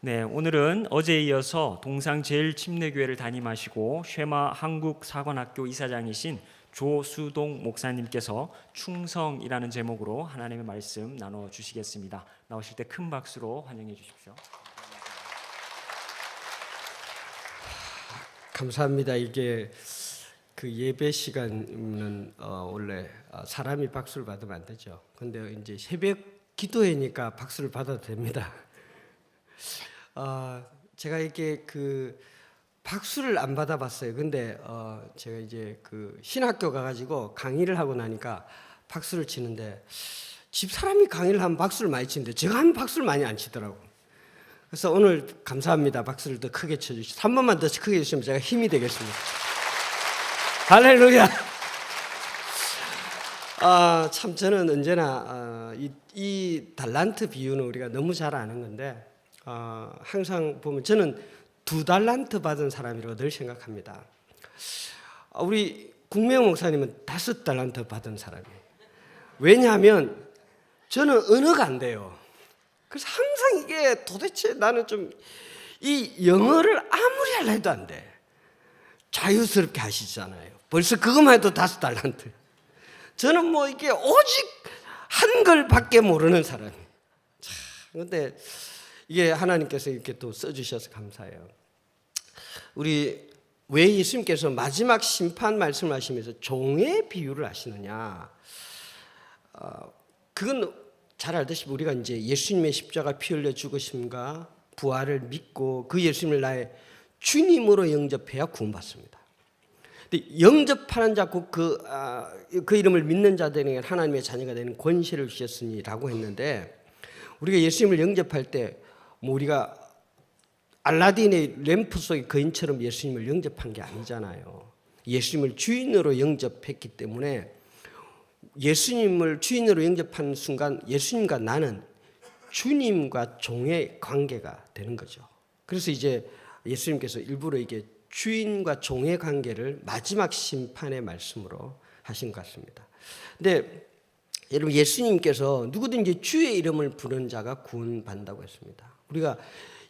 네, 오늘은 어제에 이어서 동상제일침례교회를 담임하시고 쉐마 한국사관학교 이사장이신 조수동 목사님께서 충성이라는 제목으로 하나님의 말씀 나눠주시겠습니다. 나오실 때 큰 박수로 환영해 주십시오. 감사합니다. 이게 그 예배 시간은 원래 사람이 박수를 받으면 안 되죠. 근데 이제 새벽 기도회니까 박수를 받아도 됩니다. 제가 이렇게 그 박수를 안 받아봤어요. 근데 제가 이제 그 신학교 가가지고 강의를 하고 나니까 박수를 치는데 집 사람이 강의를 하면 박수를 많이 치는데 제가 하면 박수를 많이 안 치더라고. 그래서 오늘 감사합니다. 박수를 더 크게 쳐주시고 3번만 더 크게 해주시면 제가 힘이 되겠습니다. 할렐루야. 참 저는 언제나 이 달란트 비유는 우리가 너무 잘 아는 건데 항상 보면 저는 2달란트 받은 사람이라고 늘 생각합니다. 우리 국명 목사님은 5달란트 받은 사람이에요. 왜냐하면 저는 언어가 안 돼요. 그래서 항상 이게 도대체 나는 좀 이 영어를 아무리 하려 해도 안 돼. 자유스럽게 하시잖아요. 벌써 그것만 해도 5달란트. 저는 뭐 이게 오직 한글밖에 모르는 사람이에요. 그런데 이게 하나님께서 이렇게 또 써주셔서 감사해요. 우리 왜 예수님께서 마지막 심판 말씀하시면서 종의 비유를 하시느냐? 그건 잘 알다시피 우리가 이제 예수님의 십자가 피 흘려 죽으심과 부활을 믿고 그 예수님을 나의 주님으로 영접해야 구원받습니다. 근데 영접하는 자 곧 그 이름을 믿는 자들에게 하나님의 자녀가 되는 권세를 주셨으니라고 했는데 우리가 예수님을 영접할 때 뭐 우리가 알라딘의 램프 속의 거인처럼 예수님을 영접한 게 아니잖아요. 예수님을 주인으로 영접했기 때문에 예수님을 주인으로 영접하는 순간 예수님과 나는 주님과 종의 관계가 되는 거죠. 그래서 이제 예수님께서 일부러 이게 주인과 종의 관계를 마지막 심판의 말씀으로 하신 것 같습니다. 근데 여러분 예수님께서 누구든지 주의 이름을 부르는 자가 구원받는다고 했습니다. 우리가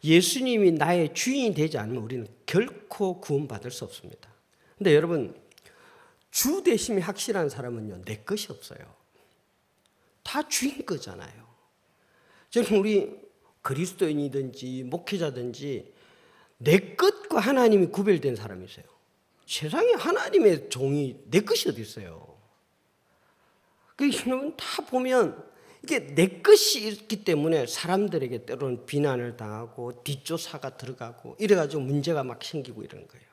예수님이 나의 주인이 되지 않으면 우리는 결코 구원받을 수 없습니다. 근데 여러분 주 대심이 확실한 사람은요 내 것이 없어요. 다 주인 거잖아요. 저는 우리 그리스도인이든지 목회자든지 내 것과 하나님이 구별된 사람이 있어요. 세상에 하나님의 종이 내 것이 어디 있어요? 여러분 다 보면 이게 내 것이 있기 때문에 사람들에게 때로는 비난을 당하고 뒷조사가 들어가고 이래가지고 문제가 막 생기고 이러는 거예요.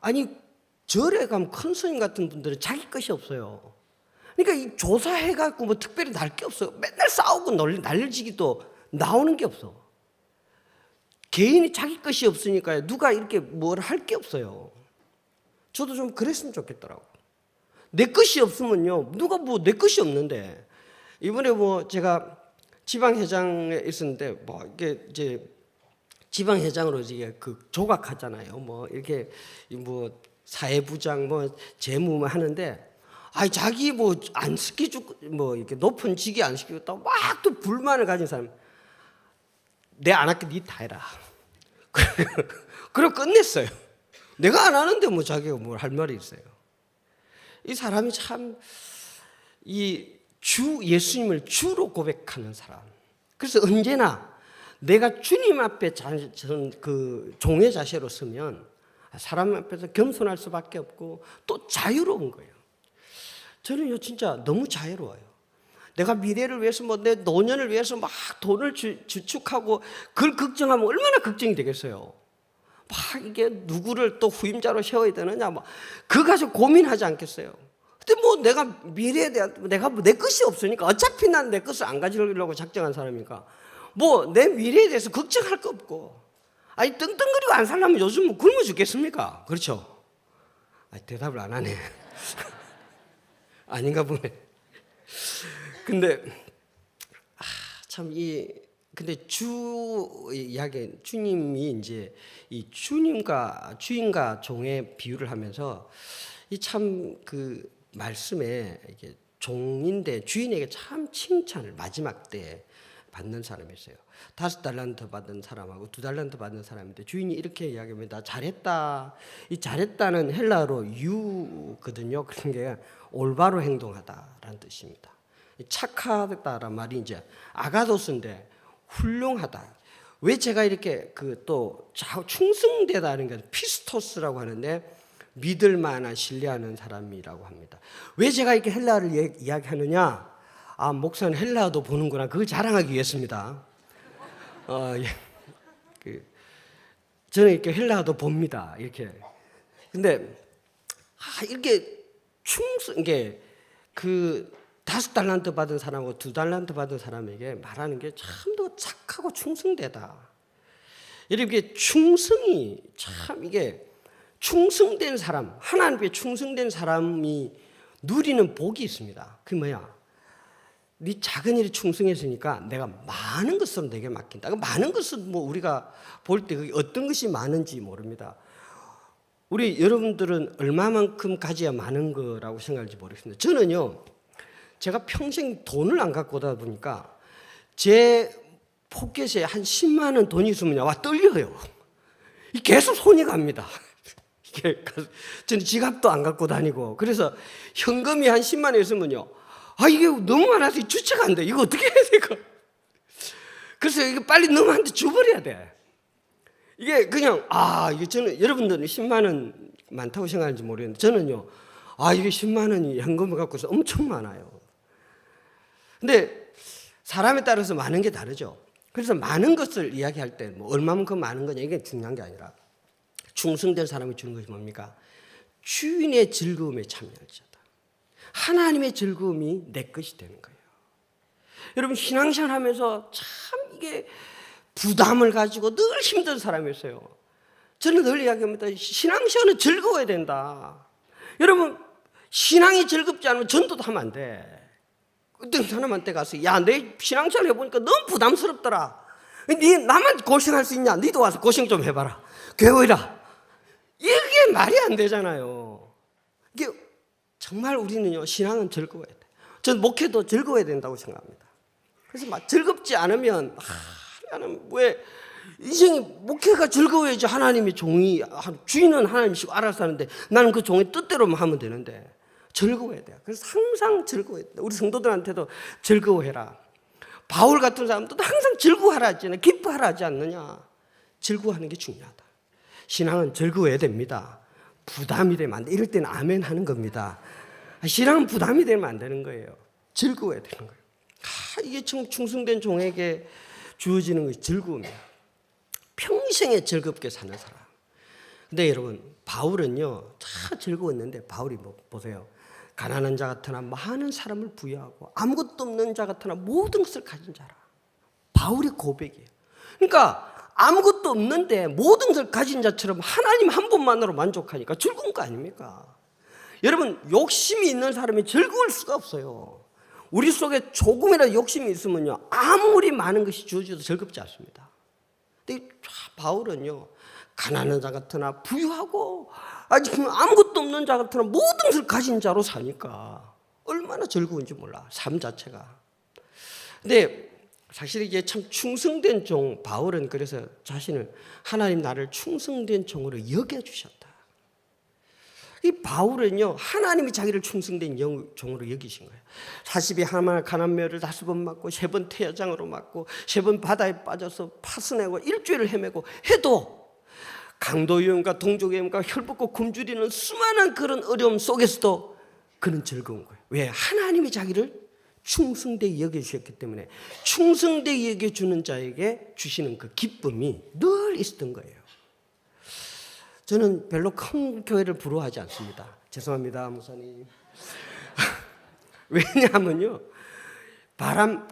아니 절에 가면 큰 스님 같은 분들은 자기 것이 없어요. 그러니까 이 조사해갖고 뭐 특별히 날 게 없어요. 맨날 싸우고 난리지기도 나오는 게 없어. 개인이 자기 것이 없으니까 누가 이렇게 뭘 할 게 없어요. 저도 좀 그랬으면 좋겠더라고. 내 것이 없으면요 누가 뭐 내 것이 없는데 이번에 뭐 제가 지방회장에 있었는데 뭐 이게 이제 지방회장으로 이제 그 조각하잖아요. 뭐 이렇게 뭐 사회부장 뭐 재무 하는데 자기 뭐 안 시켜주고 뭐 이렇게 높은 직위 안 시키겠다고 막 또 불만을 가진 사람 내 안 할게 니 다 해라. 그리고 끝냈어요. 내가 안 하는데 뭐 자기가 뭘 할 말이 있어요. 이 사람이 참 이 예수님을 주로 고백하는 사람. 그래서 언제나 내가 주님 앞에 그 종의 자세로 서면 사람 앞에서 겸손할 수밖에 없고 또 자유로운 거예요. 저는요 진짜 너무 자유로워요. 내가 미래를 위해서 뭐 내 노년을 위해서 막 돈을 주축하고 그걸 걱정하면 얼마나 걱정이 되겠어요. 막 이게 누구를 또 후임자로 세워야 되느냐 뭐 그거 가지고 고민하지 않겠어요. 근데 뭐 내가 미래에 대한 내가 뭐 내 것이 없으니까 어차피 난 내 것을 안 가지려고 작정한 사람이니까 뭐 내 미래에 대해서 걱정할 거 없고 떵떵거리고 안 살려면 요즘 뭐 굶어 죽겠습니까? 그렇죠? 대답을 안 하네. 아닌가 보네. 근데 참 근데 주 이야기 주님이 이제 이 주님과 주인과 종의 비유를 하면서 이 참 그 말씀에 이게 종인데 주인에게 참 칭찬을 마지막 때 받는 사람이 있어요. 5달란트 받은 사람하고 2달란트 받은 사람인데 주인이 이렇게 이야기합니다. 잘했다. 이 잘했다는 헬라어로 유거든요. 그런 게 올바로 행동하다라는 뜻입니다. 착하다라는 말이 이제 아가도스인데 훌륭하다. 왜 제가 이렇게 또 충성되다는 게 피스토스라고 하는데 믿을 만한 신뢰하는 사람이라고 합니다. 왜 제가 이렇게 헬라어를 이야기하느냐? 목사는 헬라어도 보는구나. 그걸 자랑하기 위해서입니다. 저는 이렇게 헬라어도 봅니다. 이렇게. 근데 이렇게 이게 5달란트 받은 사람하고 2달란트 받은 사람에게 말하는 게 참 더 착하고 충성되다. 이렇게 충성이 참 이게 충성된 사람, 하나님께 충성된 사람이 누리는 복이 있습니다. 그게 뭐야? 네 작은 일에 충성했으니까 내가 많은 것으로 내게 맡긴다. 많은 것은 우리가 볼 때 그게 어떤 것이 많은지 모릅니다. 우리 여러분들은 얼마만큼 가져야 많은 거라고 생각할지 모르겠습니다. 저는요, 제가 평생 돈을 안 갖고 오다 보니까 제 포켓에 한 10만 원 돈이 있으면 떨려요. 계속 손이 갑니다. 저는 지갑도 안 갖고 다니고, 그래서 현금이 한 10만 원 있으면요, 이게 너무 많아서 주체가 안 돼. 이거 어떻게 해야 돼? 그래서 이게 빨리 너무한테 줘버려야 돼. 이게 그냥 이게 저는 여러분들은 10만 원 많다고 생각하는지 모르겠는데 저는요, 이게 10만 원이 현금을 갖고서 엄청 많아요. 근데 사람에 따라서 많은 게 다르죠. 그래서 많은 것을 이야기할 때 얼마만큼 많은 거냐 이게 중요한 게 아니라 충성된 사람이 주는 것이 뭡니까? 주인의 즐거움에 참여할 자다. 하나님의 즐거움이 내 것이 되는 거예요. 여러분 신앙생활 하면서 참 이게 부담을 가지고 늘 힘든 사람이 있어요. 저는 늘 이야기합니다. 신앙생활은 즐거워야 된다. 여러분 신앙이 즐겁지 않으면 전도도 하면 안 돼. 어떤 사람한테 가서 내 신앙생활 해보니까 너무 부담스럽더라. 나만 고생할 수 있냐? 너도 와서 고생 좀 해봐라. 교회 오라. 이게 말이 안 되잖아요. 이게 정말 우리는요 신앙은 즐거워야 돼. 전 목회도 즐거워야 된다고 생각합니다. 그래서 즐겁지 않으면 나는 왜 인생이 목회가 즐거워야지 하나님이 주인은 하나님이시고 알아서 하는데 나는 그 종의 뜻대로만 하면 되는데 즐거워야 돼요. 그래서 항상 즐거워야 돼. 우리 성도들한테도 즐거워해라. 바울 같은 사람도 항상 즐거워하라 하잖아요. 기뻐하라 하지 않느냐. 즐거워하는 게 중요하다. 신앙은 즐거워야 됩니다. 부담이 되면 안 돼. 이럴 때는 아멘 하는 겁니다. 신앙은 부담이 되면 안 되는 거예요. 즐거워야 되는 거예요. 이게 참 충성된 종에게 주어지는 것이 즐거움이에요. 평생에 즐겁게 사는 사람. 근데 여러분 바울은요 다 즐거웠는데 바울이 보세요. 가난한 자 같으나 많은 사람을 부여하고 아무것도 없는 자 같으나 모든 것을 가진 자라. 바울의 고백이에요. 그러니까 아무것도 없는데 모든 것을 가진 자처럼 하나님 한 분만으로 만족하니까 즐거운 거 아닙니까? 여러분 욕심이 있는 사람이 즐거울 수가 없어요. 우리 속에 조금이라도 욕심이 있으면요 아무리 많은 것이 주어져도 즐겁지 않습니다. 근데 바울은요 가난한 자 같으나 부유하고 아무것도 없는 자 같으나 모든 것을 가진 자로 사니까 얼마나 즐거운지 몰라 삶 자체가. 근데 사실 이게 참 충성된 종 바울은 그래서 자신을 하나님 나를 충성된 종으로 여겨주셨다. 이 바울은요 하나님이 자기를 충성된 종으로 여기신 거예요. 40이 하나 가난매를 5번 맞고 3번 태야장으로 맞고 3번 바다에 빠져서 파스내고 일주일을 헤매고 해도 강도 위험과 동족 위험과 혈복과 굶주리는 수많은 그런 어려움 속에서도 그는 즐거운 거예요. 왜? 하나님이 자기를 충성되게 여겨주셨기 때문에 충성되게 여겨주는 자에게 주시는 그 기쁨이 늘 있었던 거예요. 저는 별로 큰 교회를 부러워하지 않습니다. 죄송합니다, 목사님. 왜냐하면요,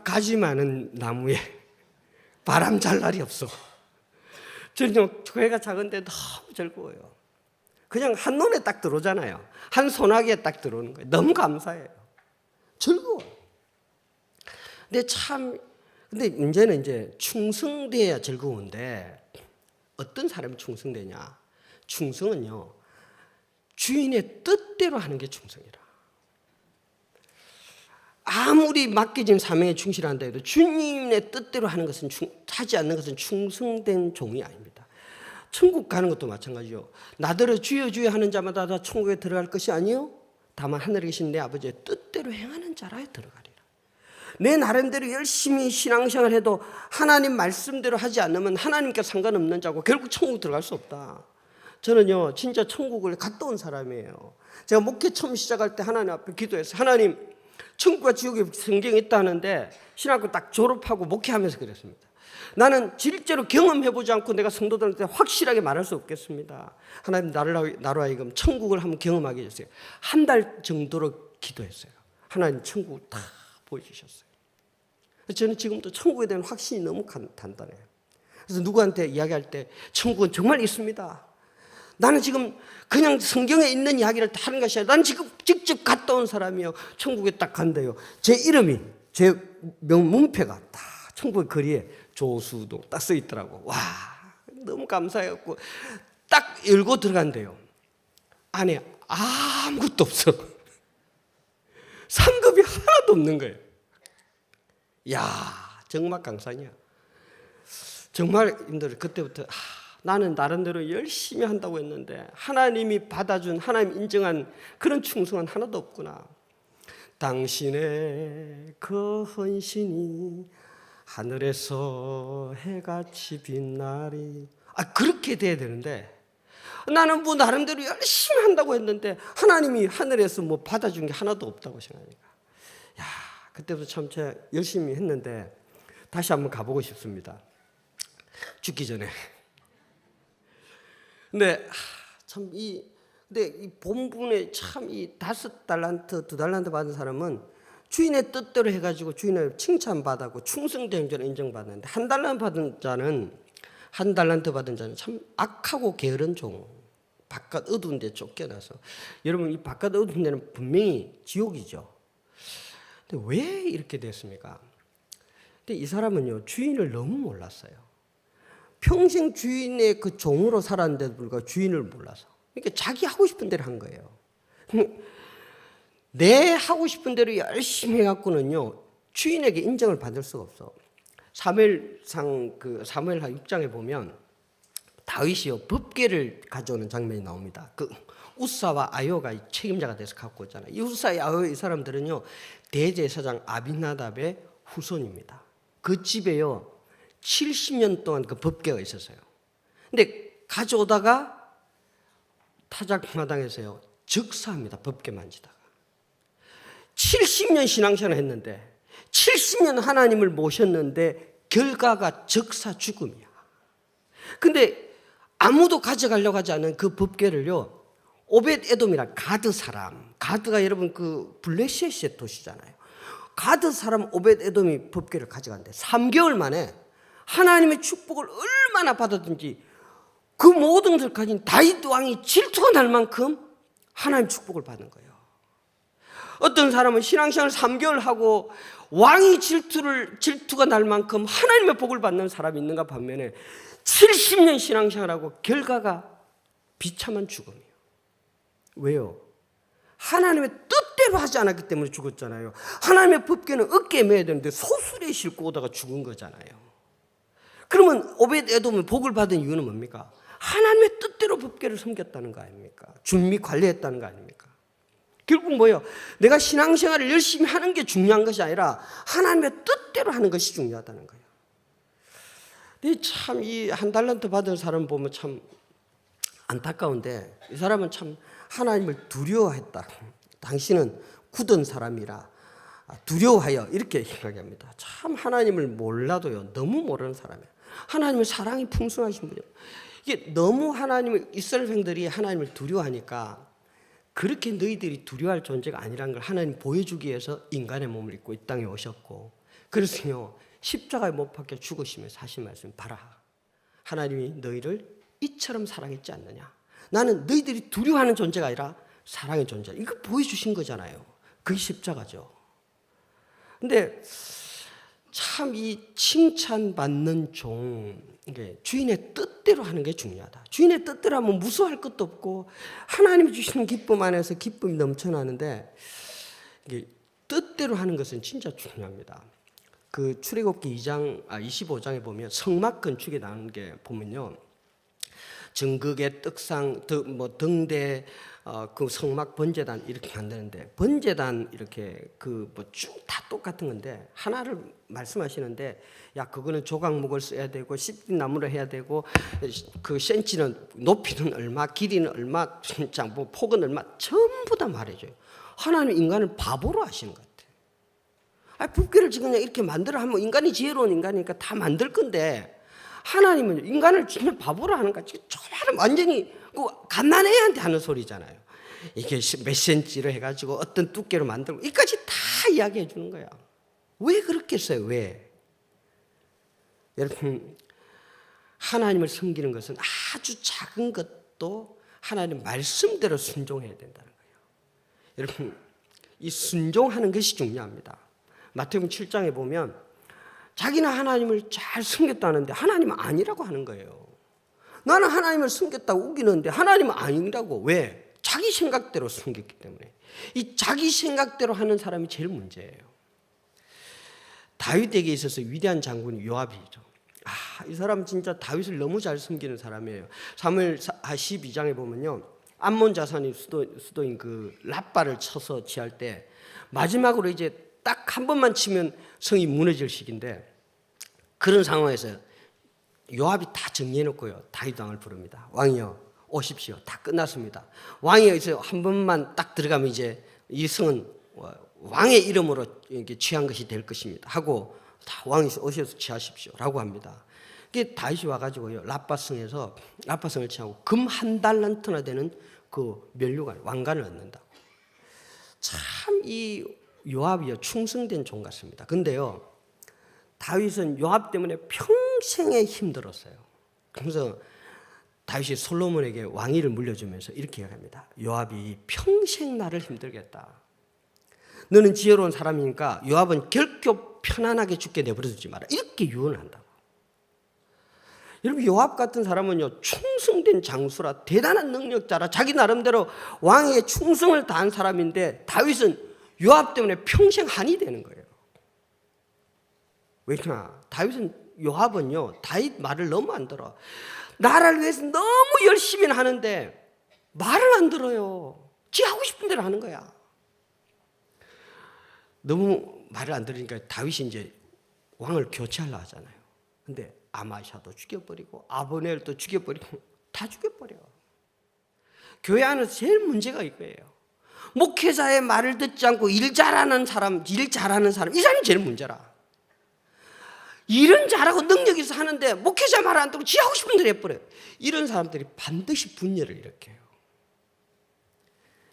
가지 많은 나무에 바람 잘 날이 없어. 저는 교회가 작은데 너무 즐거워요. 그냥 한눈에 딱 들어오잖아요. 한 소나기에 딱 들어오는 거예요. 너무 감사해요. 즐거워. 근데 문제는 이제 충성돼야 즐거운데 어떤 사람이 충성되냐? 충성은요 주인의 뜻대로 하는 게 충성이라. 아무리 맡겨진 사명에 충실한다 해도 주님의 뜻대로 하는 것은 하지 않는 것은 충성된 종이 아닙니다. 천국 가는 것도 마찬가지요. 나더러 주여 주여 하는 자마다 다 천국에 들어갈 것이 아니요 다만 하늘에 계신 내 아버지의 뜻대로 행하는 자라에 들어가리라. 내 나름대로 열심히 신앙생활 해도 하나님 말씀대로 하지 않으면 하나님께 상관없는 자고 결국 천국 들어갈 수 없다. 저는요 진짜 천국을 갔다 온 사람이에요. 제가 목회 처음 시작할 때 하나님 앞에 기도했어요. 하나님, 천국과 지옥에 성경에 있다 하는데 신학교 딱 졸업하고 목회하면서 그랬습니다. 나는 실제로 경험해보지 않고 내가 성도들한테 확실하게 말할 수 없겠습니다. 하나님, 나로 하여금 천국을 한번 경험하게 해주세요. 한 달 정도로 기도했어요. 하나님 천국 다 보여주셨어요. 저는 지금도 천국에 대한 확신이 너무 단단해요. 그래서 누구한테 이야기할 때 천국은 정말 있습니다. 나는 지금 그냥 성경에 있는 이야기를 다 하는 것이 아니라 나는 지금 직접 갔다 온 사람이에요. 천국에 딱 간대요. 제 이름이, 제 문패가 다 천국의 거리에 조수동 딱 써 있더라고. 와, 너무 감사해갖고 딱 열고 들어간대요. 안에 아무것도 없어. 상급이 하나도 없는 거예요. 야, 정말 강산이야. 정말 힘들어요. 그때부터 나는 나름대로 열심히 한다고 했는데 하나님이 받아준, 하나님 인정한 그런 충성은 하나도 없구나. 당신의 그 헌신이 하늘에서 해같이 빛나리. 그렇게 돼야 되는데 나는 뭐 나름대로 열심히 한다고 했는데 하나님이 하늘에서 뭐 받아준 게 하나도 없다고 생각하니까, 야, 그때부터 참 제가 열심히 했는데 다시 한번 가보고 싶습니다. 죽기 전에. 근데 참 이 본분에 참 이 5달란트 2달란트 받은 사람은 주인의 뜻대로 해가지고 주인의 칭찬받았고 충성된 자를 인정받는데 한 달란트 받은 자는 참 악하고 게으른 종, 바깥 어두운 데 쫓겨나서. 여러분, 이 바깥 어두운 데는 분명히 지옥이죠. 근데 왜 이렇게 됐습니까? 근데 이 사람은요 주인을 너무 몰랐어요. 평생 주인의 그 종으로 살았는데도 불구하고 주인을 몰라서, 그러니까 자기 하고 싶은 대로 한 거예요. 내 하고 싶은 대로 열심히 해갖고는요 주인에게 인정을 받을 수가 없어. 사무엘상 그 사무엘하 6장에 보면 다윗이요 법궤를 가져오는 장면이 나옵니다. 그 우사와 아요가 책임자가 돼서 갖고 오잖아요. 이 우사와 아요, 이 사람들은요 대제사장 아비나답의 후손입니다. 그 집에요 70년 동안 그 법궤가 있었어요. 근데 가져오다가 타작마당에서요 즉사합니다. 법궤 만지다가. 70년 신앙생활을 했는데 70년 하나님을 모셨는데 결과가 즉사 죽음이야. 근데 아무도 가져가려고 하지 않은 그 법궤를요 오벳 에돔이라 가드 사람, 가드가 여러분 그 블레셋의 도시잖아요. 가드 사람 오벳 에돔이 법궤를 가져간대. 3개월 만에 하나님의 축복을 얼마나 받았든지 그 모든 것을 가진 다윗 왕이 질투가 날 만큼 하나님 축복을 받는 거예요. 어떤 사람은 신앙생활 3개월 하고 왕이 질투가 날 만큼 하나님의 복을 받는 사람이 있는가 반면에 70년 신앙생활하고 결과가 비참한 죽음이에요. 왜요? 하나님의 뜻대로 하지 않았기 때문에 죽었잖아요. 하나님의 법궤는 어깨에 매야 되는데 소술에 싣고 오다가 죽은 거잖아요. 그러면 오벳 에돔은 복을 받은 이유는 뭡니까? 하나님의 뜻대로 법궤를 섬겼다는 거 아닙니까? 준비 관리했다는 거 아닙니까? 결국 뭐예요? 내가 신앙생활을 열심히 하는 게 중요한 것이 아니라 하나님의 뜻대로 하는 것이 중요하다는 거예요. 참 이 한 달란트 받은 사람 보면 참 안타까운데 이 사람은 참 하나님을 두려워했다. 당신은 굳은 사람이라 두려워하여 이렇게 이야기합니다. 참 하나님을 몰라도요 너무 모르는 사람이에요. 하나님의 사랑이 풍성하신 분이에요. 이게 너무 하나님을, 이스라엘 백성들이 하나님을 두려워하니까 그렇게 너희들이 두려워할 존재가 아니라는 걸 하나님 보여주기 위해서 인간의 몸을 입고 이 땅에 오셨고, 그래서요 십자가에 못 박혀 죽으시면서 하신 말씀, 봐라 하나님이 너희를 이처럼 사랑했지 않느냐. 나는 너희들이 두려워하는 존재가 아니라 사랑의 존재. 이거 보여주신 거잖아요. 그게 십자가죠. 근데 참 이 칭찬받는 종, 주인의 뜻대로 하는 게 중요하다. 주인의 뜻대로 하면 무서워할 것도 없고 하나님이 주시는 기쁨 안에서 기쁨이 넘쳐나는데, 이게 뜻대로 하는 것은 진짜 중요합니다. 그 출애굽기 25장에 보면 성막 건축에 나오는 게 보면요, 정극의 떡상, 등대, 그 성막 번제단 이렇게 만드는데, 번제단 이렇게 그 뭐 쭉 다 똑같은 건데 하나를 말씀하시는데, 야 그거는 조각목을 써야 되고 십나무를 해야 되고 그 센치는 높이는 얼마, 길이는 얼마, 진짜 뭐 폭은 얼마, 전부 다 말해줘요. 하나님 인간을 바보로 하시는 것 같아요. 붓기를 지금 그냥 이렇게 만들어 하면 인간이 지혜로운 인간이니까 다 만들 건데, 하나님은 인간을 정말 바보로 하는 것 같이 저말은 완전히 갓난애한테 하는 소리잖아요. 이게 몇 센치로 해가지고 어떤 두께로 만들고 이까지 다 이야기해 주는 거야. 왜 그렇게 써요? 왜? 여러분, 하나님을 섬기는 것은 아주 작은 것도 하나님 말씀대로 순종해야 된다는 거예요. 여러분, 이 순종하는 것이 중요합니다. 마태복음 7장에 보면 자기는 하나님을 잘 섬겼다는데 하나님은 아니라고 하는 거예요. 나는 하나님을 섬겼다고 우기는데 하나님은 아니라고. 왜? 자기 생각대로 섬겼기 때문에. 이 자기 생각대로 하는 사람이 제일 문제예요. 다윗에게 있어서 위대한 장군이 요압이죠. 이 사람 진짜 다윗을 너무 잘 섬기는 사람이에요. 사무엘 12장에 보면요, 암몬 자손이 수도인 그 랍바를 쳐서 취할 때 마지막으로 이제 딱 한 번만 치면 성이 무너질 시기인데, 그런 상황에서 요압이 다 정리해놓고요, 다윗 왕을 부릅니다. 왕이여 오십시오. 다 끝났습니다. 왕이 여기서 한 번만 딱 들어가면 이제 이 성은 왕의 이름으로 이렇게 취한 것이 될 것입니다 하고, 다 왕이 오셔서 취하십시오라고 합니다. 그게 다윗이 와가지고요, 랍바성에서 랍바성을 취하고 금 1달란트나 되는 그 면류관 왕관을 얻는다. 참 이 요압이요, 충성된 종 같습니다. 근데요, 다윗은 요압 때문에 평생에 힘들었어요. 그래서 다윗이 솔로몬에게 왕위를 물려주면서 이렇게 이야기합니다. 요압이 평생 나를 힘들겠다. 너는 지혜로운 사람이니까 요압은 결코 편안하게 죽게 내버려두지 마라. 이렇게 유언을 한다고. 여러분, 요압 같은 사람은요, 충성된 장수라, 대단한 능력자라, 자기 나름대로 왕에게 충성을 다한 사람인데, 다윗은 요압 때문에 평생 한이 되는 거예요. 왜냐? 요압은요, 다윗 말을 너무 안 들어. 나라를 위해서 너무 열심히 하는데 말을 안 들어요. 지 하고 싶은 대로 하는 거야. 너무 말을 안 들으니까 다윗이 이제 왕을 교체하려 하잖아요. 근데 아마샤도 죽여버리고 아브넬도 죽여버리고 다 죽여버려. 교회 안에서 제일 문제가 이거예요. 목회자의 말을 듣지 않고 일 잘하는 사람, 이 사람이 제일 문제라. 일은 잘하고 능력이 있어 하는데 목회자 말 안 듣고 지 하고 싶은 대로 해버려요. 이런 사람들이 반드시 분열을 일으켜요.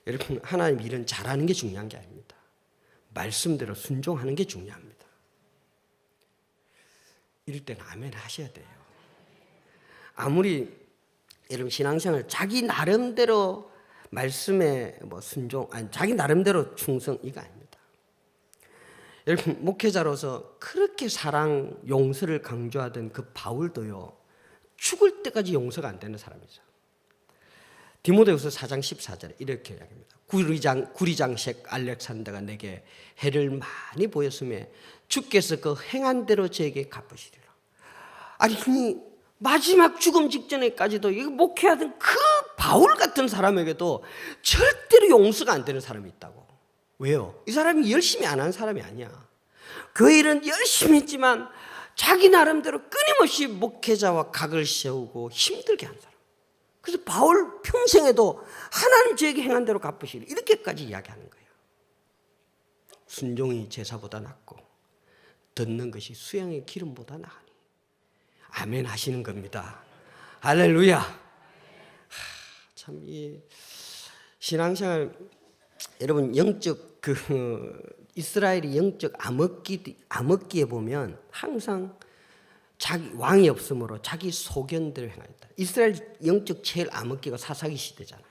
여러분, 하나님 일은 잘하는 게 중요한 게 아닙니다. 말씀대로 순종하는 게 중요합니다. 이럴 때는 아멘 하셔야 돼요. 아무리 여러분 신앙생활 자기 나름대로 말씀에 순종, 자기 나름대로 충성, 이거 아닙니다. 여러분, 목회자로서 그렇게 사랑, 용서를 강조하던 그 바울도요, 죽을 때까지 용서가 안 되는 사람이죠. 디모데후서 4장 14절에 이렇게 이야기합니다. 구리장색 알렉산더가 내게 해를 많이 보였음에 주께서 그 행한 대로 저에게 갚으시리라. 아니, 마지막 죽음 직전에까지도 이 목회하던 그 바울 같은 사람에게도 절대로 용서가 안 되는 사람이 있다고. 왜요? 이 사람이 열심히 안 한 사람이 아니야. 그 일은 열심히 했지만 자기 나름대로 끊임없이 목회자와 각을 세우고 힘들게 한 사람. 그래서 바울 평생에도 하나님 저에게 행한 대로 갚으시리, 이렇게까지 이야기하는 거예요. 순종이 제사보다 낫고 듣는 것이 수양의 기름보다 나으니. 아멘 하시는 겁니다. 할렐루야. 참 이 신앙생활, 여러분, 영적 이스라엘이 영적 암흑기에 보면 항상 자기 왕이 없으므로 자기 소견대로 행하였다. 이스라엘 영적 제일 암흑기가 사사기 시대잖아요.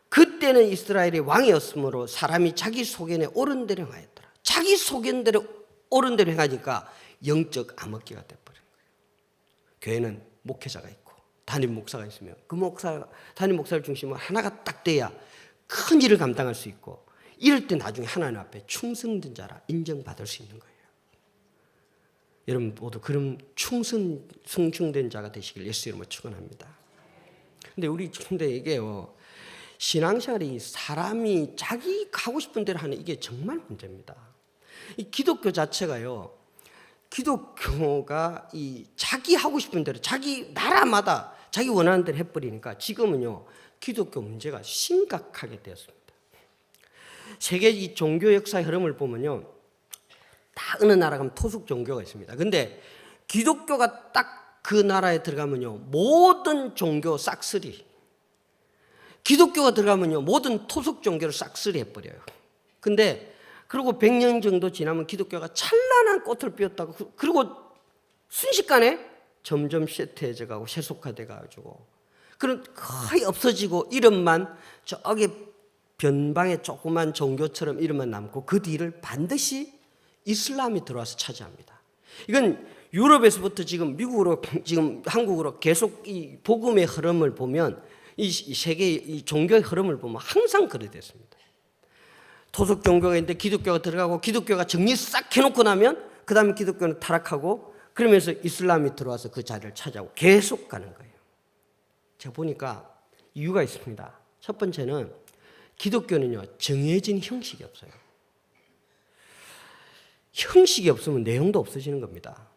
그때는 이스라엘이 왕이 없으므로 사람이 자기 소견에 옳은 대로 행하였더라. 자기 소견대로 옳은 대로 행하니까 영적 암흑기가 돼버린 거예요. 교회는 목회자가 있고 담임 목사가 있으면 그 담임 목사를 중심으로 하나가 딱 돼야 큰 일을 감당할 수 있고, 이럴 때 나중에 하나님 앞에 충성된 자라 인정받을 수 있는 거예요. 여러분 모두 그런 충성된 자가 되시길 예수 이름으로 축원합니다. 근데 이게요, 신앙생활이 사람이 자기 가고 싶은 대로 하는 이게 정말 문제입니다. 이 기독교 자체가요, 기독교가 이 자기 하고 싶은 대로 자기 나라마다 자기 원하는 대로 해버리니까 지금은요 기독교 문제가 심각하게 되었습니다. 세계 이 종교 역사 흐름을 보면요, 다 어느 나라 가면 토속 종교가 있습니다. 근데 기독교가 딱 그 나라에 들어가면요 모든 종교 싹쓸이, 기독교가 들어가면요 모든 토속 종교를 싹쓸이 해버려요. 근데 그리고 100년 정도 지나면 기독교가 찬란한 꽃을 피웠다고, 그리고 순식간에 점점 쇠퇴해져가고 세속화돼가지고 그런 거의 없어지고 이름만 저기 변방의 조그만 종교처럼 이름만 남고 그 뒤를 반드시 이슬람이 들어와서 차지합니다. 이건 유럽에서부터 지금 미국으로, 지금 한국으로 계속 이 복음의 흐름을 보면, 이 세계의 이 종교의 흐름을 보면 항상 그래 됐습니다. 토속 종교가 있는데 기독교가 들어가고 기독교가 정리 싹 해놓고 나면 그 다음에 기독교는 타락하고 그러면서 이슬람이 들어와서 그 자리를 차지하고 계속 가는 거예요. 제가 보니까 이유가 있습니다. 첫 번째는 기독교는요 정해진 형식이 없어요. 형식이 없으면 내용도 없어지는 겁니다.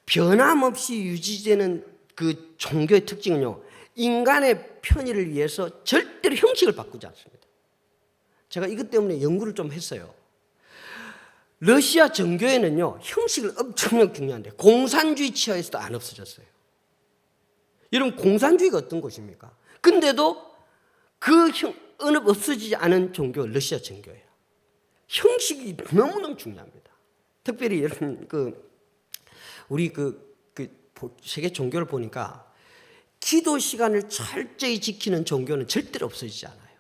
변함없이 유지되는 그 종교의 특징은요, 인간의 편의를 위해서 절대로 형식을 바꾸지 않습니다. 제가 이것 때문에 연구를 좀 했어요. 러시아 정교회는요 형식을 엄청나게 중요한데 공산주의 치하에서도 안 없어졌어요. 여러분 공산주의가 어떤 것입니까? 근데도 그 어느 없어지지 않은 종교 러시아 정교회예요. 형식이 너무너무 중요합니다. 특별히 여러분 우리 세계 종교를 보니까 기도 시간을 철저히 지키는 종교는 절대로 없어지지 않아요.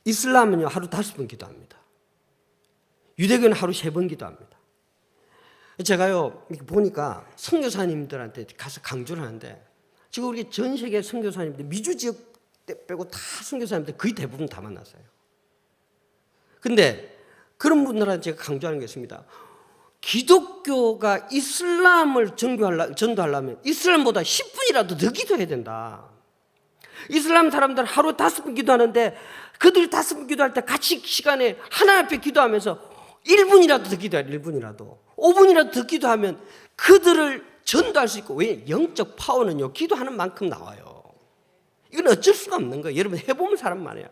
이슬람은요 하루 5번 기도합니다. 유대교는 하루 3번 기도합니다. 제가요 보니까 선교사님들한테 가서 강조를 하는데, 지금 우리 전 세계 선교사님들 미주 지역 빼고 다 선교사님들 거의 대부분 다 만났어요. 근데 그런 분들한테 제가 강조하는 게 있습니다. 기독교가 이슬람을 전도하려면 이슬람보다 10분이라도 더 기도해야 된다. 이슬람 사람들 하루 5번 기도하는데 그들이 5번 기도할 때 같이 시간에 하나님 앞에 기도하면서 1분이라도 더 기도해야 돼. 1분이라도 5분이라도 더 기도하면 그들을 전도할 수 있고, 왜? 영적 파워는요 기도하는 만큼 나와요. 이건 어쩔 수가 없는 거예요. 여러분 해보면 사람 많아요.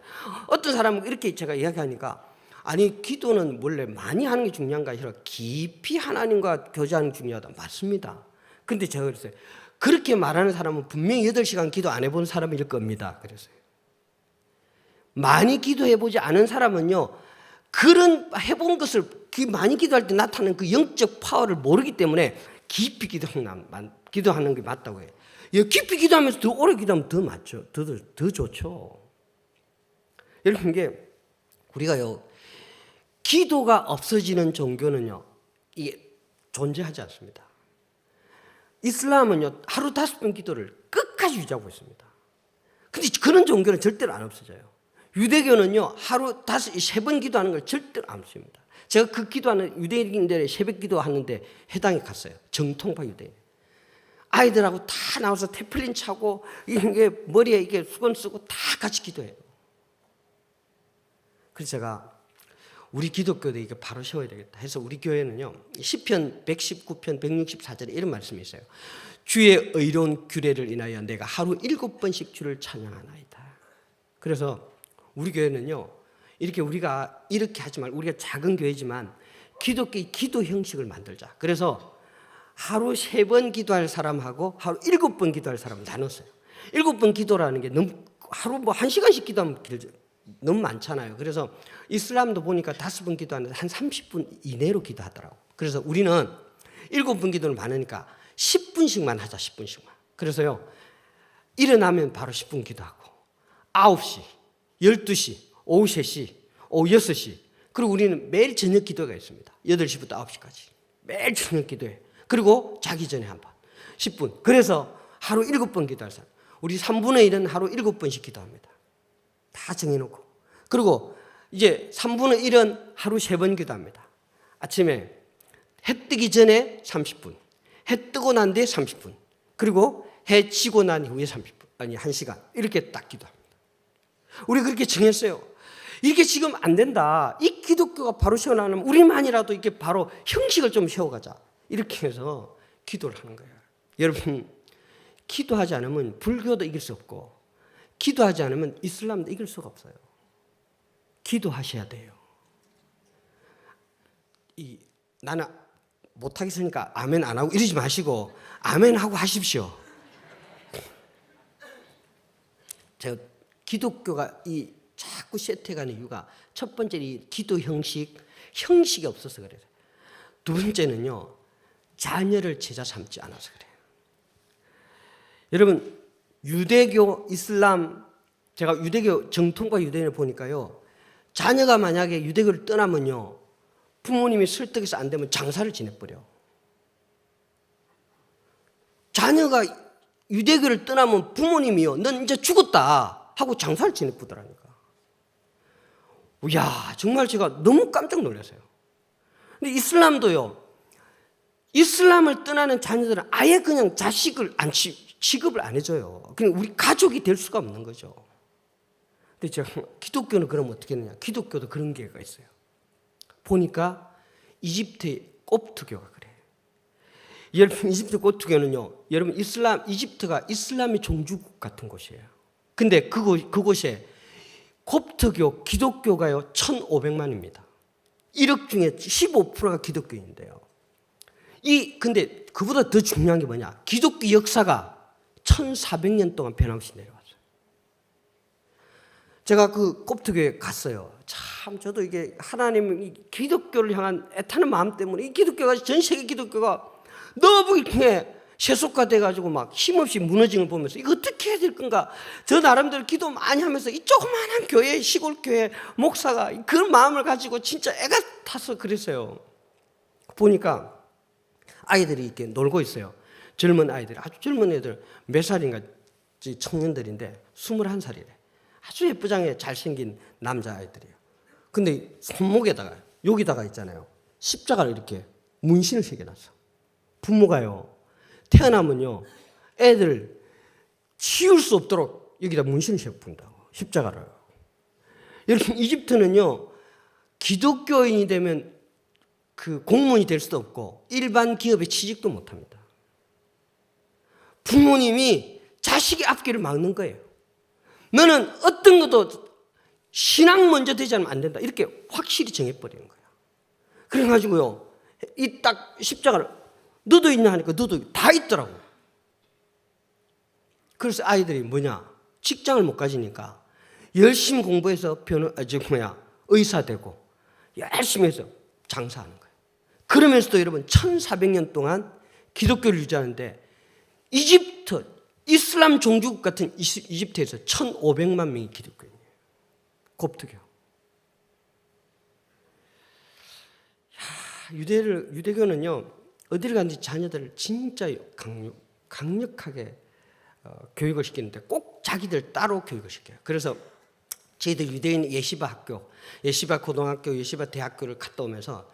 어떤 사람은 이렇게 제가 이야기하니까, 아니 기도는 원래 많이 하는 게 중요한 게 아니라 깊이 하나님과 교제하는 게 중요하다. 맞습니다. 근데 제가 그랬어요. 그렇게 말하는 사람은 분명히 8시간 기도 안 해본 사람일 겁니다. 그랬어요. 많이 기도해보지 않은 사람은요 그런 해본 것을 많이 기도할 때 나타나는 그 영적 파워를 모르기 때문에 깊이 기도하는 게 맞다고 해요. 깊이 기도하면서 더 오래 기도하면 더 맞죠. 더 좋죠. 여러분 이게 우리가요 기도가 없어지는 종교는요 이게 존재하지 않습니다. 이슬람은요 하루 5번 기도를 끝까지 유지하고 있습니다. 근데 그런 종교는 절대로 안 없어져요. 유대교는요 하루 3번 기도하는 걸 절대로 안 없습니다. 제가 그 기도하는 유대인들의 새벽 기도하는데 해당에 갔어요. 정통파 유대인. 아이들하고 다 나와서 태플린 차고 이게 머리에 이게 수건 쓰고 다 같이 기도해요. 그래서 제가 우리 기독교도 이게 바로 세워야 되겠다 해서 우리 교회는요 시편 119편 164절에 이런 말씀이 있어요. 주의 의로운 규례를 인하여 내가 하루 7번씩 주를 찬양하나이다. 그래서 우리 교회는요 이렇게 우리가 이렇게 하지 말고, 우리가 작은 교회지만 기독교의 기도 형식을 만들자. 그래서 하루 3번 기도할 사람하고 하루 7번 기도할 사람을 나눴어요. 7번 기도라는 게 너무 하루 1시간씩 기도하면 너무 많잖아요. 그래서 이슬람도 보니까 5번 기도하는데 한 30분 이내로 기도하더라고. 그래서 우리는 7번 기도는 많으니까 10분씩만 하자. 10분씩만. 그래서요 일어나면 바로 10분 기도하고 9시, 12시, 오후 3시, 오후 6시, 그리고 우리는 매일 저녁 기도가 있습니다. 8시부터 9시까지 매일 저녁 기도해. 그리고 자기 전에 한 번 10분. 그래서 하루 7번 기도할 사람, 우리 3분의 1은 하루 7번씩 기도합니다. 다 정해놓고. 그리고 이제 3분의 1은 하루 3번 기도합니다. 아침에 해 뜨기 전에 30분, 해 뜨고 난 뒤에 30분, 그리고 해 지고 난 후에 30분, 아니 1시간 이렇게 딱 기도합니다. 우리 그렇게 정했어요. 이게 지금 안 된다. 이 기독교가 바로 세워나가면 우리만이라도 이렇게 바로 형식을 좀 세워가자. 이렇게 해서 기도를 하는 거예요. 여러분, 기도하지 않으면 불교도 이길 수 없고 기도하지 않으면 이슬람도 이길 수가 없어요. 기도하셔야 돼요. 나는 못하겠으니까 아멘 안 하고 이러지 마시고 아멘 하고 하십시오. 제가 기독교가 이 자꾸 세트해가는 이유가 첫 번째 이 기도 형식이 없어서 그래요. 두 번째는요, 자녀를 제자 삼지 않아서 그래요. 여러분, 유대교, 이슬람, 제가 유대교 정통과 유대인을 보니까요, 자녀가 만약에 유대교를 떠나면요, 부모님이 설득해서 안 되면 장사를 지내버려. 자녀가 유대교를 떠나면 부모님이요, 넌 이제 죽었다 하고 장사를 지내보더라니까. 이야, 정말 제가 너무 깜짝 놀랐어요. 근데 이슬람도요, 이슬람을 떠나는 자녀들은 아예 그냥 자식을 취급을 안 해줘요. 그냥 우리 가족이 될 수가 없는 거죠. 근데 제가 기독교는 그럼 어떻게 했느냐? 기독교도 그런 계가 있어요. 보니까 이집트의 kop트교가 그래요. 여러분, 이집트 kop트교는요, 여러분 이집트가 이슬람의 종주국 같은 곳이에요. 근데 그곳에 kop트교 기독교가요 1,500만입니다. 1억 중에 15%가 기독교인데요. 근데 그보다 더 중요한 게 뭐냐? 기독교 역사가 1,400년 동안 변함없이 내려왔어요. 제가 그 kop트교에 갔어요. 참 저도 이게 하나님 기독교를 향한 애타는 마음 때문에 이 기독교가 전 세계 기독교가 너무 이렇게 세속화돼가지고 막 힘없이 무너지는 걸 보면서 이거 어떻게 해야 될 건가? 저 나름대로 기도 많이 하면서 이 조그마한 교회, 시골 교회 목사가 그런 마음을 가지고 진짜 애가 타서 그랬어요. 보니까 아이들이 이렇게 놀고 있어요. 젊은 아이들, 아주 젊은 애들 몇 살인가 청년들인데 21살이래. 아주 예쁘장해 잘생긴 남자아이들이에요. 근데 손목에다가 여기다가 있잖아요, 십자가를 이렇게 문신을 새겨놨어. 부모가요, 태어나면요 애들 치울 수 없도록 여기다 문신을 새겨본다고, 십자가를. 여러분, 이집트는요 기독교인이 되면 그 공무원이 될 수도 없고 일반 기업에 취직도 못합니다. 부모님이 자식의 앞길을 막는 거예요. 너는 어떤 것도 신앙 먼저 되지 않으면 안 된다, 이렇게 확실히 정해버리는 거예요. 그래가지고요 이 딱 십자가를 너도 있냐 하니까 너도 다 있더라고. 그래서 아이들이 뭐냐, 직장을 못 가지니까 열심히 공부해서 의사 되고 열심히 해서 장사하는 거예요. 그러면서도 여러분 1,400년 동안 기독교를 유지하는데 이집트 이슬람 종주국 같은 이집트에서 1,500만 명이 기독교인이에요. kop트교. 유대교는요 어디를 가든지 자녀들을 진짜 강력하게 교육을 시키는데 꼭 자기들 따로 교육을 시켜요. 그래서 저희들 유대인 예시바 학교, 예시바 고등학교, 예시바 대학교를 갔다 오면서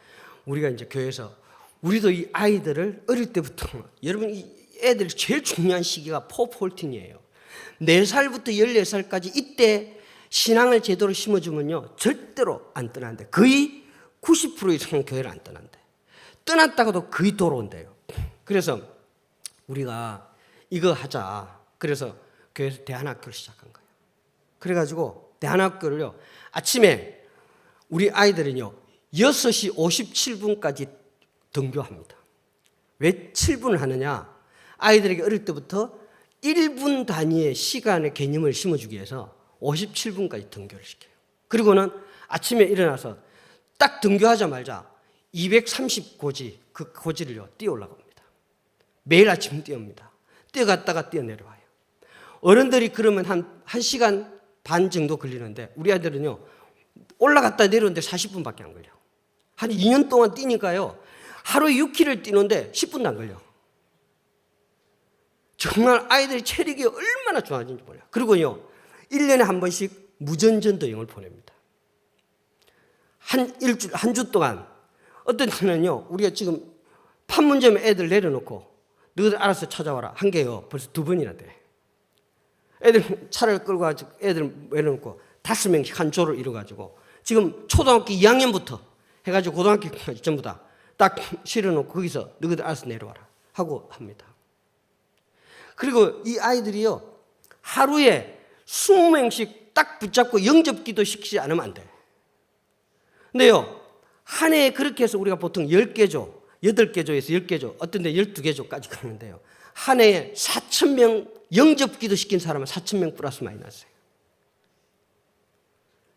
우리가 이제 교회에서 우리도 이 아이들을 어릴 때부터, 여러분 이 애들 제일 중요한 시기가 포14이에요. 4살부터 14살까지 이때 신앙을 제대로 심어주면요 절대로 안 떠난대. 거의 90% 이상은 교회를 안 떠난대. 떠났다가도 거의 돌아온대요. 그래서 우리가 이거 하자. 그래서 교회에서 대안학교를 시작한 거예요. 그래가지고 대안학교를요 아침에 우리 아이들은요 6시 57분까지 등교합니다. 왜 7분을 하느냐? 아이들에게 어릴 때부터 1분 단위의 시간의 개념을 심어주기 위해서 57분까지 등교를 시켜요. 그리고는 아침에 일어나서 딱 등교하자마자 230고지, 그 고지를요 뛰어 올라갑니다. 매일 아침 뛰어옵니다. 뛰어갔다가 뛰어내려와요. 어른들이 그러면 한 1시간 반 정도 걸리는데 우리 아이들은요 올라갔다 내려오는데 40분밖에 안 걸려. 한 2년 동안 뛰니까요 하루에 6km를 뛰는데 10분도 안 걸려. 정말 아이들이 체력이 얼마나 좋아지는지 몰라요. 그리고요 1년에 한 번씩 무전전도행을 보냅니다. 한 주 동안 어떤 때는요, 우리가 지금 판문점에 애들 내려놓고 너희들 알아서 찾아와라 한 게요 벌써 2번이나 돼. 애들 차를 끌고 가지고 애들 내려놓고 5명씩 한 조를 이뤄가지고 지금 초등학교 2학년부터 해가지고 고등학교까지 전부 다 딱 실어놓고 거기서 너희들 알아서 내려와라 하고 합니다. 그리고 이 아이들이요 하루에 20명씩 딱 붙잡고 영접기도 시키지 않으면 안 돼. 근데요 한 해에 그렇게 해서 우리가 보통 10개조 8개조에서 10개조 어떤 데 12개조까지 가는데요 한 해에 4,000명 영접기도 시킨 사람은 4,000명 플러스 마이너스예요.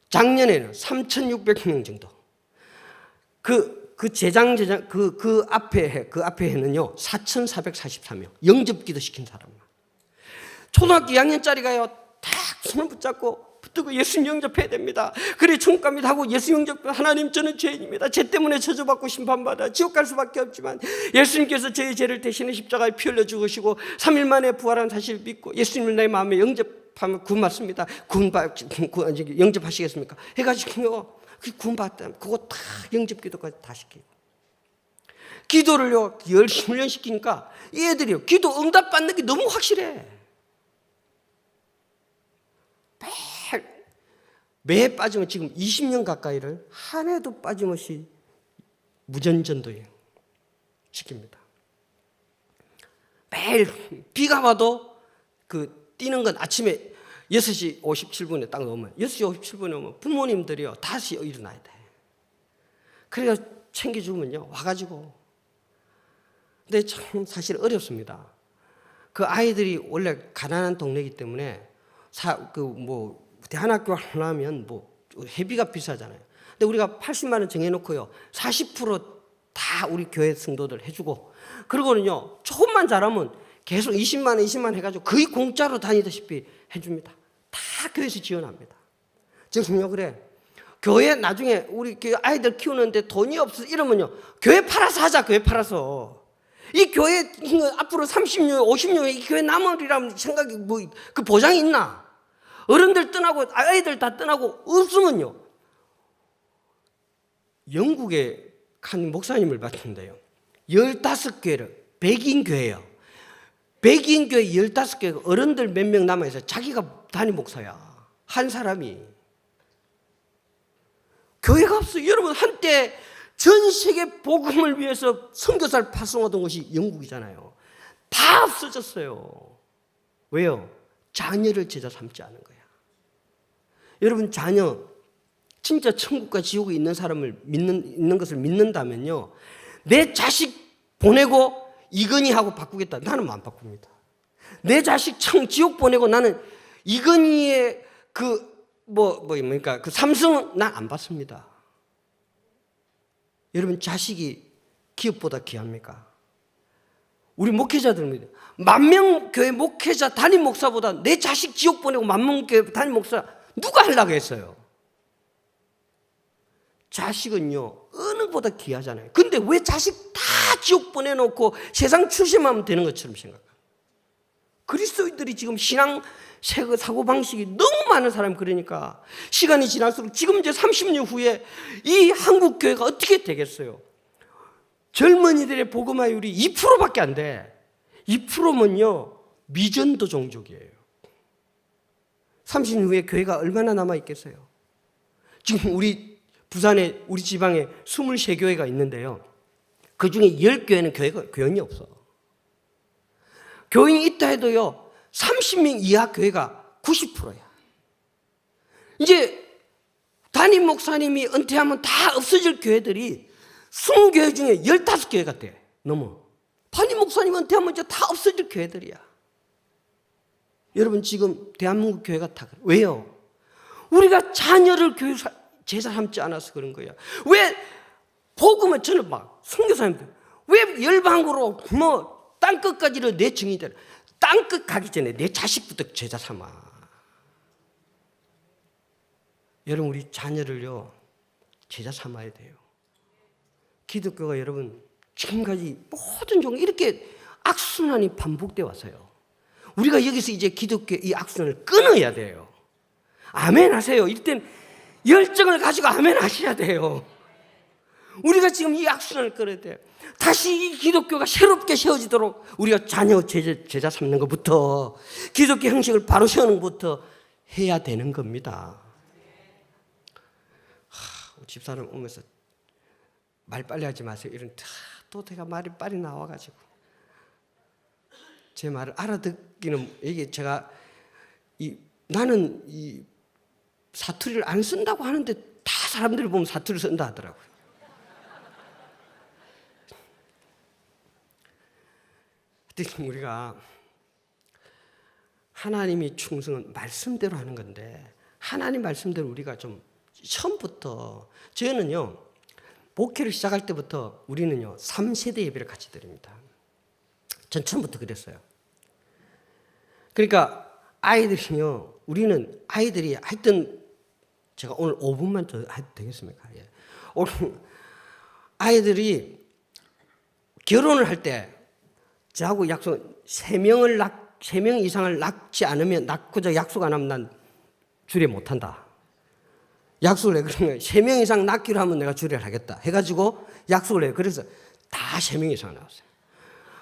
작년에는 3,600명 정도. 그 앞에는요 4,443명 영접기도 시킨 사람만. 초등학교 2학년짜리가요 다 손을 붙들고 예수님 영접해야 됩니다. 그래 천국 갑니다 하고 예수님 영접. 하나님 저는 죄인입니다. 죄 때문에 저주받고 심판받아 지옥 갈 수밖에 없지만 예수님께서 저의 죄를 대신해 십자가에 피 흘려 죽으시고 3일 만에 부활한 사실을 믿고 예수님을 내 마음에 영접하면 구원 받습니다. 영접하시겠습니까? 해가지고요 구원 받다 그거 다 영접기도까지 다 시키고 기도를요 열심히 훈련시키니까 이 애들이요 기도 응답 받는 게 너무 확실해. 매해 빠지면 지금 20년 가까이를 한 해도 빠짐없이 무전전도에 시킵니다. 매일 비가 와도 그 뛰는 건 아침에 6시 57분에 딱 오면 6시 57분에 오면 부모님들이요 다시 일어나야 돼. 그래서 챙겨주면요 와가지고. 근데 참 사실 어렵습니다. 그 아이들이 원래 가난한 동네이기 때문에 대안학교 하려면 회비가 비싸잖아요. 근데 우리가 80만 원 정해놓고요 40% 우리 교회 성도들 해주고 그리고는요 조금만 잘하면 계속 20만 원 해가지고 거의 공짜로 다니다시피 해줍니다. 다 교회에서 지원합니다. 지금요 그래 교회 나중에 우리 교회 아이들 키우는데 돈이 없어 이러면요 교회 팔아서 하자. 교회 팔아서 이 교회 앞으로 30년 50년에 이 교회 남으리라는 생각이 그 보장이 있나? 어른들 떠나고 아이들 다 떠나고 없으면요 영국에 한 목사님을 봤는데요 15교회를 백인 교회예요. 백인 교회 15교회가 어른들 몇 명 남아있어요. 자기가 담임 목사야. 한 사람이. 교회가 없어요. 여러분 한때 전 세계 복음을 위해서 선교사를 파송하던 곳이 영국이잖아요. 다 없어졌어요. 왜요? 자녀를 제자 삼지 않은 거야. 여러분 자녀 진짜 천국과 지옥에 있는 사람을 있는 것을 믿는다면요 내 자식 보내고 이건희 하고 바꾸겠다. 나는 안 바꿉니다. 내 자식 지옥 보내고 나는 이건희의 그 삼성은 난 안 받습니다. 여러분 자식이 기업보다 귀합니까? 우리 목회자들 10,000교회 목회자 담임 목사보다 내 자식 지옥 보내고 10,000교회 담임 목사 누가 하려고 했어요? 자식은요 어느 보다 귀하잖아요. 근데 왜 자식 다 지옥 보내놓고 세상 추심하면 되는 것처럼 생각해요? 그리스도인들이 지금 신앙 사고방식이 너무 많은 사람이 그러니까 시간이 지날수록 지금 이제 30년 후에 이 한국교회가 어떻게 되겠어요? 젊은이들의 복음화율이 2%밖에 안 돼. 2%면요 미전도 종족이에요. 30년 후에 교회가 얼마나 남아있겠어요? 지금 우리 부산에 우리 지방에 23교회가 있는데요 그 중에 10교회는 교인이 없어. 교인이 있다 해도요 30명 이하 교회가 90%야. 이제 담임 목사님이 은퇴하면 다 없어질 교회들이 20교회 중에 15교회가 돼. 넘어. 담임 목사님 은퇴하면 이제 다 없어질 교회들이야. 여러분 지금 대한민국 교회가 다 그래. 왜요? 우리가 자녀를 교회 제자 삼지 않아서 그런 거야. 왜 복음을 저는 막 선교사님들 왜 열방으로 땅끝까지를 내 증인이 되라. 땅끝 가기 전에 내 자식부터 제자 삼아. 여러분 우리 자녀를요 제자 삼아야 돼요. 기독교가 여러분 지금까지 모든 종교 이렇게 악순환이 반복돼 왔어요. 우리가 여기서 이제 기독교 이 악순환을 끊어야 돼요. 아멘 하세요. 이럴 땐 열정을 가지고 아멘 하셔야 돼요. 우리가 지금 이 악순환을 끌어야 돼요. 다시 이 기독교가 새롭게 세워지도록 우리가 자녀 제자 삼는 것부터, 기독교 형식을 바로 세우는 것부터 해야 되는 겁니다. 집사람 오면서 말 빨리 하지 마세요. 이런 또 제가 말이 빨리 나와가지고 제 말을 알아듣기는, 이게 제가 나는 이 사투리를 안 쓴다고 하는데 다 사람들이 보면 사투리를 쓴다 하더라고요. 우리가 하나님이 충성은 말씀대로 하는 건데, 하나님 말씀대로 우리가 좀 처음부터, 저희는요 목회를 시작할 때부터 우리는요 3세대 예배를 같이 드립니다. 전 처음부터 그랬어요. 그러니까 아이들이요, 우리는 아이들이 하여튼, 제가 오늘 5분만 더 해도 되겠습니까? 예. 오늘 아이들이 결혼을 할 때 저하고 약속, 3명 이상을 낳지 않으면, 낳고자 약속 안 하면 난 주례 못한다. 약속을 해. 그러면 3명 이상 낳기로 하면 내가 주례를 하겠다 해가지고 약속을 해요. 그래서 다 3명 이상 나왔어요.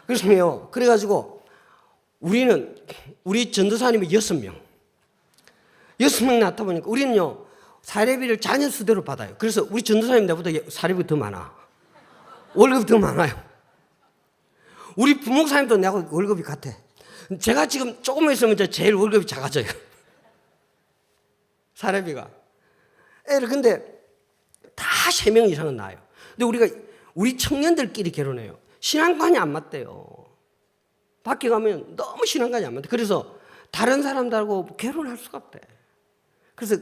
그래서요, 그래가지고 우리 전도사님이 6명 낳다 보니까 우리는요 사례비를 자녀 수대로 받아요. 그래서 우리 전도사님 나보다 사례비 더 많아. 월급이 더 많아요. 우리 부목사님도 내하고 월급이 같아. 제가 지금 조금만 있으면 제일 월급이 작아져요. 사례비가. 근데 다 3명 이상은 나와요. 근데 우리 청년들끼리 결혼해요. 신앙관이 안 맞대요. 밖에 가면 너무 신앙관이 안 맞대. 그래서 다른 사람들하고 결혼할 수가 없대. 그래서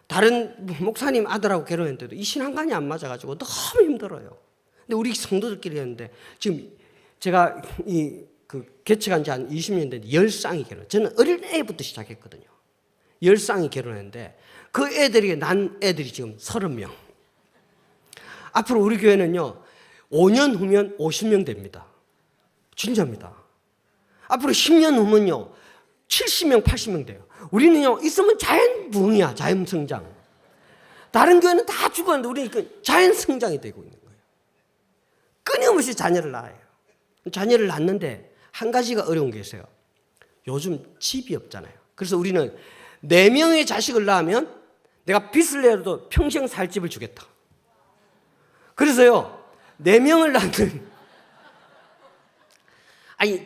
다른 목사님 아들하고 결혼했는데도 이 신앙관이 안 맞아가지고 너무 힘들어요. 근데 우리 성도들끼리 했는데, 지금 제가 개척한 지 한 20년 됐는데 10쌍이 결혼. 저는 어린 애부터 시작했거든요. 10쌍이 결혼했는데 그 애들이, 난 애들이 지금 30명. 앞으로 우리 교회는요 5년 후면 50명 됩니다. 진짜입니다. 앞으로 10년 후면요 70명, 80명 돼요. 우리는요 있으면 자연부흥이야, 자연성장. 다른 교회는 다 죽었는데 우리는 자연성장이 되고 있는 거예요. 끊임없이 자녀를 낳아요. 자녀를 낳는데 한 가지가 어려운 게 있어요. 요즘 집이 없잖아요. 그래서 우리는 4명의 자식을 낳으면 내가 빚을 내도 평생 살 집을 주겠다. 그래서요 4명을 낳는,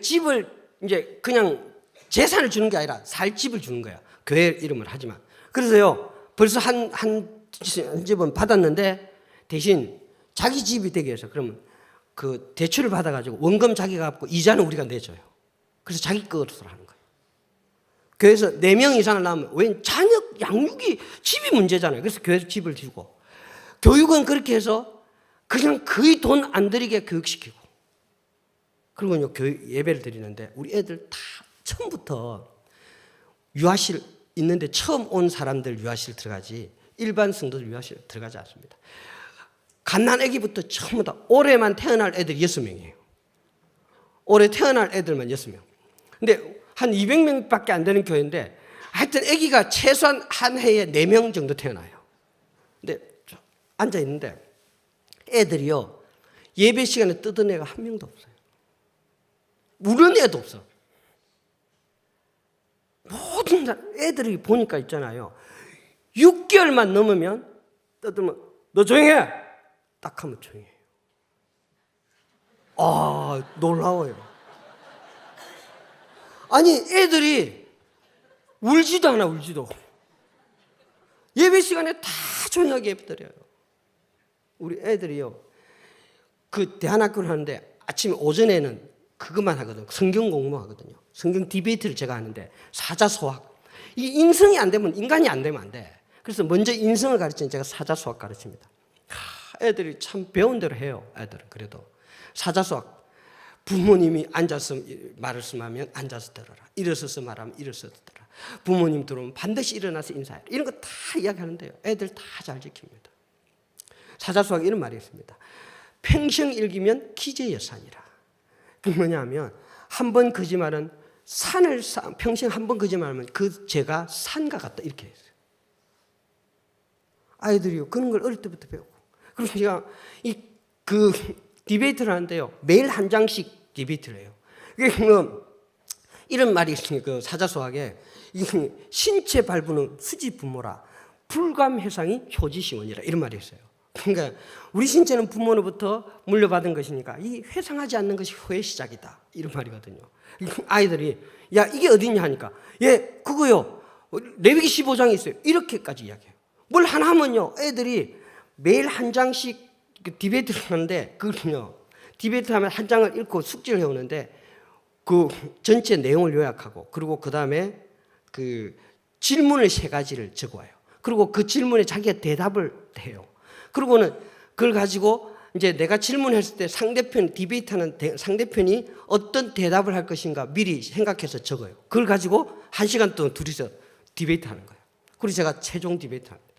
집을 이제 그냥 재산을 주는 게 아니라 살 집을 주는 거야. 교회 이름을 하지만. 그래서요 벌써 한 집은 받았는데, 대신 자기 집이 되게 해서 그러면 그 대출을 받아가지고 원금 자기가 갚고 이자는 우리가 내줘요. 그래서 자기 것으로 하는 거예요. 교회에서 4명 이상을 낳으면, 왜 자녀 양육이 집이 문제잖아요. 그래서 교회에서 집을 주고, 교육은 그렇게 해서 그냥 거의 돈 안 들이게 교육시키고, 그리고 교육 예배를 드리는데 우리 애들 다 처음부터 유아실 있는데 처음 온 사람들 유아실 들어가지 일반 성도들 유아실 들어가지 않습니다. 갓난 아기부터 전부 다 올해만 태어날 애들이 6명이에요. 올해 태어날 애들만 6명. 근데 한 200명밖에 안 되는 교회인데 하여튼 아기가 최소한 한 해에 4명 정도 태어나요. 근데 앉아 있는데 애들이요 예배 시간에 뜯은 애가 한 명도 없어요. 우는 애도 없어. 모든 애들이 보니까 있잖아요. 6개월만 넘으면 뜯으면 너 조용해! 딱 하면 조용해요. 놀라워요. 아니 애들이 울지도 않아. 울지도. 예배 시간에 다 조용하게 예배드려요. 우리 애들이요 그 대안학교를 하는데 아침에 오전에는 그것만 하거든요. 성경 공부하거든요. 성경 디베이트를 제가 하는데 사자소학. 이 인성이 안 되면, 인간이 안 되면 안 돼. 그래서 먼저 인성을 가르치는 제가 사자소학 가르칩니다. 애들이 참 배운 대로 해요. 애들은 그래도 사자소학. 부모님이 앉아서 말씀하면 앉아서 들어라. 일어서서 말하면 일어서서 들어라. 부모님 들어오면 반드시 일어나서 인사해라. 이런 거 다 이야기하는데요. 애들 다 잘 지킵니다. 사자수학에 이런 말이 있습니다. 평생 읽으면 기재여산이라. 그 뭐냐면 한 번 거짓말은 산을 평생 한 번 거짓말하면 그 죄가 산과 같다 이렇게 했어요. 아이들이요. 그런 걸 어릴 때부터 배우고. 그래서 제가 그 디베이트를 하는데요. 매일 한 장씩 디베이트를 해요. 이게 이런 말이 있으니 그 사자수학에 신체 발부는 수지 부모라 불감 해상이 효지시원이라 이런 말이 있어요. 그러니까 우리 신체는 부모로부터 물려받은 것이니까 이 회상하지 않는 것이 효의 시작이다 이런 말이거든요. 아이들이 야 이게 어디냐 하니까 예 그거요 레위기 15장에 있어요 이렇게까지 이야기해요. 뭘 하나 하면요 애들이 매일 한 장씩 디베이트를 하는데 그거는요 디베이트 하면 한 장을 읽고 숙지를 해오는데 그 전체 내용을 요약하고 그리고 그 다음에 그 질문을 3가지를 적어와요. 그리고 그 질문에 자기가 대답을 해요. 그리고는 그걸 가지고 이제 내가 질문했을 때 상대편 디베이트하는 상대편이 어떤 대답을 할 것인가 미리 생각해서 적어요. 그걸 가지고 1시간 동안 둘이서 디베이트하는 거예요. 그리고 제가 최종 디베이트합니다.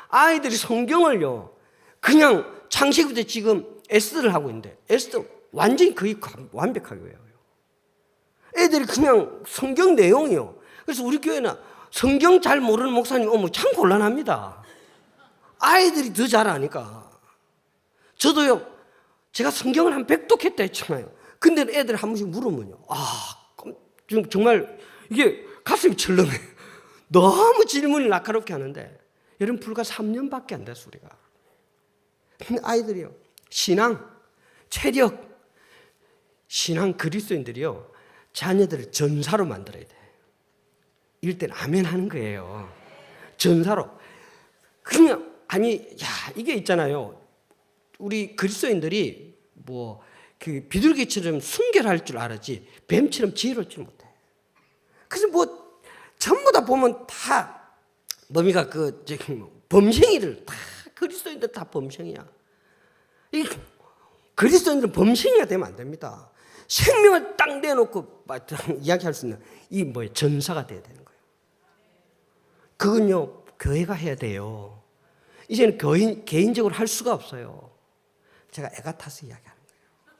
아이들이 성경을요 그냥 창세기부터 지금 에스더를 하고 있는데 에스더 완전히 거의 완벽하게 외워요. 애들이 그냥 성경 내용이요. 그래서 우리 교회는 성경 잘 모르는 목사님 오면 참 곤란합니다. 아이들이 더 잘 아니까. 저도요, 제가 성경을 한 100독 했다 했잖아요. 근데 애들 한 번씩 물으면요. 정말 이게 가슴이 철렁해요. 너무 질문이 날카롭게 하는데, 여러분 불과 3년밖에 안 됐어, 우리가. 근데 아이들이요, 신앙, 체력, 신앙 그리스도인들이요, 자녀들을 전사로 만들어야 돼. 이럴 땐 아멘 하는 거예요. 전사로. 그냥, 이게 있잖아요. 우리 그리스도인들이 그 비둘기처럼 순결할 줄 알았지, 뱀처럼 지혜로울 줄 못해. 그래서 전부 다 보면 다, 범생이들, 다, 그리스도인들 다 범생이야. 이 그리스도인들은 범생이가 되면 안 됩니다. 생명을 딱 내놓고 이야기할 수 있는 전사가 돼야 되는 거예요. 그건요 교회가 해야 돼요. 이제는 개인적으로 할 수가 없어요. 제가 애가 타서 이야기하는 거예요.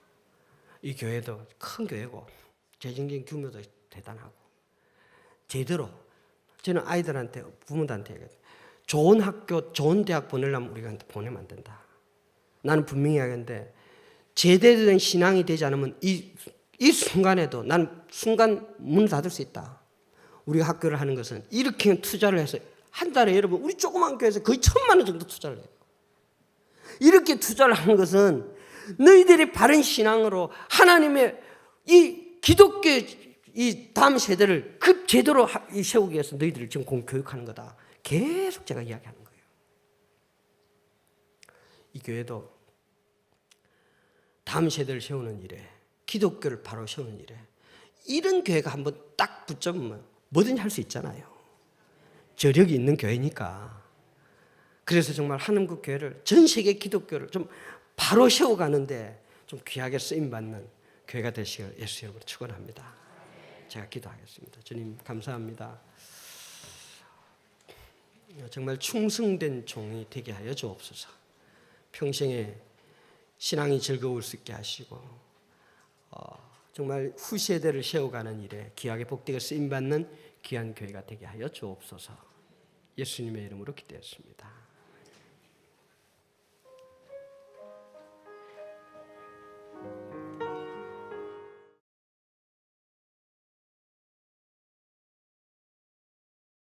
이 교회도 큰 교회고 재정적인 규모도 대단하고 제대로 저는 아이들한테 부모들한테 얘기해요. 좋은 학교 좋은 대학 보내려면 우리가 보내면 안 된다. 나는 분명히 이야기하는데 제대로 된 신앙이 되지 않으면 이 순간에도 난 순간 문 닫을 수 있다. 우리가 학교를 하는 것은 이렇게 투자를 해서 한 달에 여러분 우리 조그만 교회에서 거의 1,000만 원 정도 투자를 해요. 이렇게 투자를 하는 것은 너희들이 바른 신앙으로 하나님의 이 기독교 이 다음 세대를 그 제대로 세우기 위해서 너희들을 지금 교육하는 거다. 계속 제가 이야기하는 거예요. 이 교회도 다음 세대를 세우는 일에 기독교를 바로 세우는 일에 이런 교회가 한번 딱 붙잡으면 뭐든지 할 수 있잖아요. 저력이 있는 교회니까. 그래서 정말 한국교회를 전 세계 기독교를 좀 바로 세워가는데 좀 귀하게 쓰임받는 교회가 되시길 예수 이름으로 축원합니다. 제가 기도하겠습니다. 주님 감사합니다. 정말 충성된 종이 되게 하여 주옵소서. 평생에 신앙이 즐거울 수 있게 하시고 정말 후세대를 세워가는 일에 귀하게 복되게 쓰임받는 귀한 교회가 되게 하여 주옵소서. 예수님의 이름으로 기도했습니다.